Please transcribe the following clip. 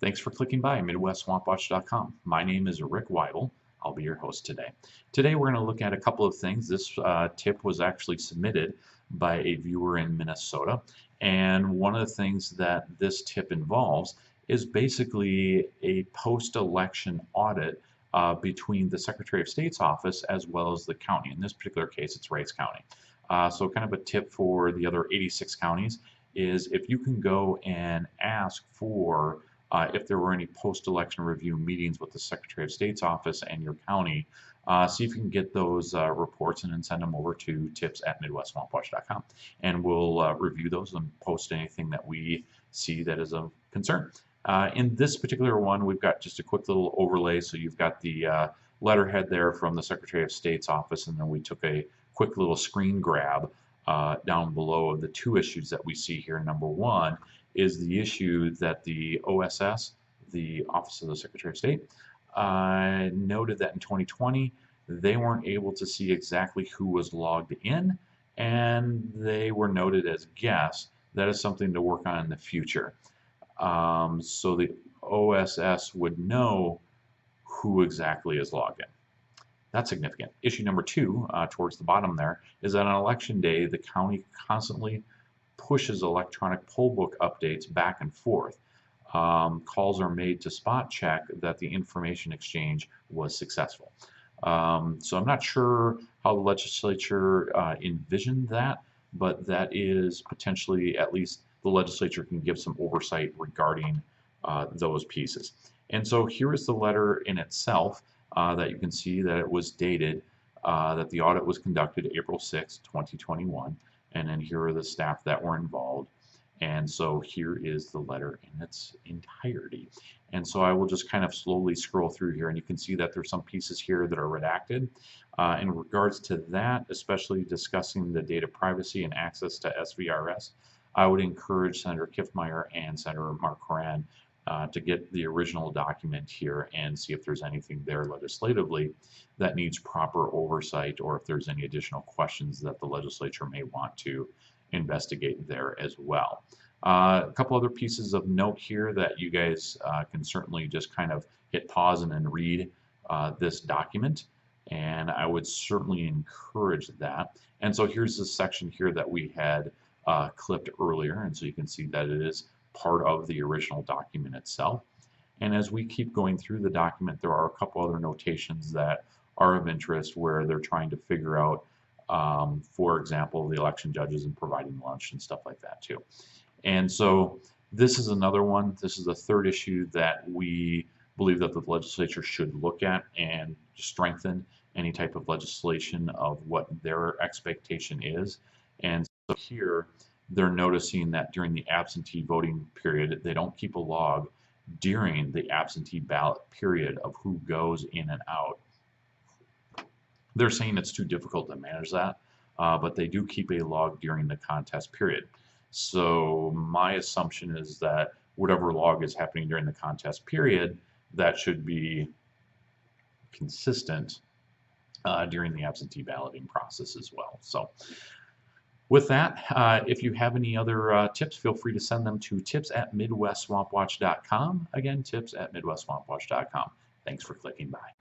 Thanks for clicking by MidwestSwampWatch.com. My name is Rick Weibel. I'll be your host today. Today we're going to look at a couple of things. This tip was actually submitted by a viewer in Minnesota, and one of the things that this tip involves is basically a post-election audit between the Secretary of State's office as well as the county. In this particular case, it's Rice County. So kind of a tip for the other 86 counties is if you can go and ask for if there were any post-election review meetings with the Secretary of State's office and your county, see if you can get those reports and then send them over to tips@midwestswampwatch.com. And we'll review those and post anything that we see that is of concern. In this particular one, we've got just a quick little overlay. So you've got the letterhead there from the Secretary of State's office, and then we took a quick little screen grab down below of the two issues that we see here. Number one is the issue that the OSS, the Office of the Secretary of State, noted that in 2020 they weren't able to see exactly who was logged in, and they were noted as guests. That is something to work on in the future. So the OSS would know who exactly is logged in. That's significant. Issue number two, towards the bottom there, is that on election day, the county constantly pushes electronic poll book updates back and forth. Calls are made to spot check that the information exchange was successful. So I'm not sure how the legislature envisioned that, but that is potentially, at least the legislature can give some oversight regarding those pieces. And so here is the letter in itself that you can see that it was dated, that the audit was conducted April 6, 2021. And then here are the staff that were involved. And so here is the letter in its entirety. And so I will just kind of slowly scroll through here, and you can see that there's some pieces here that are redacted. In regards to that, especially discussing the data privacy and access to SVRS, I would encourage Senator Kiffmeyer and Senator Mark Horan to get the original document here and see if there's anything there legislatively that needs proper oversight, or if there's any additional questions that the legislature may want to investigate there as well. A couple other pieces of note here that you guys can certainly just kind of hit pause and then read this document, and I would certainly encourage that. And so here's the section here that we had clipped earlier, and so you can see that it is part of the original document itself. And as we keep going through the document, there are a couple other notations that are of interest where they're trying to figure out, for example, the election judges and providing lunch and stuff like that too. And so this is another one. This is the third issue that we believe that the legislature should look at and strengthen any type of legislation of what their expectation is. And so here they're noticing that during the absentee voting period, they don't keep a log during the absentee ballot period of who goes in and out. They're saying it's too difficult to manage that, but they do keep a log during the contest period. So my assumption is that whatever log is happening during the contest period, that should be consistent during the absentee balloting process as well. So with that, if you have any other tips, feel free to send them to tips@midwestswampwatch.com. Again, tips@midwestswampwatch.com. Thanks for clicking by.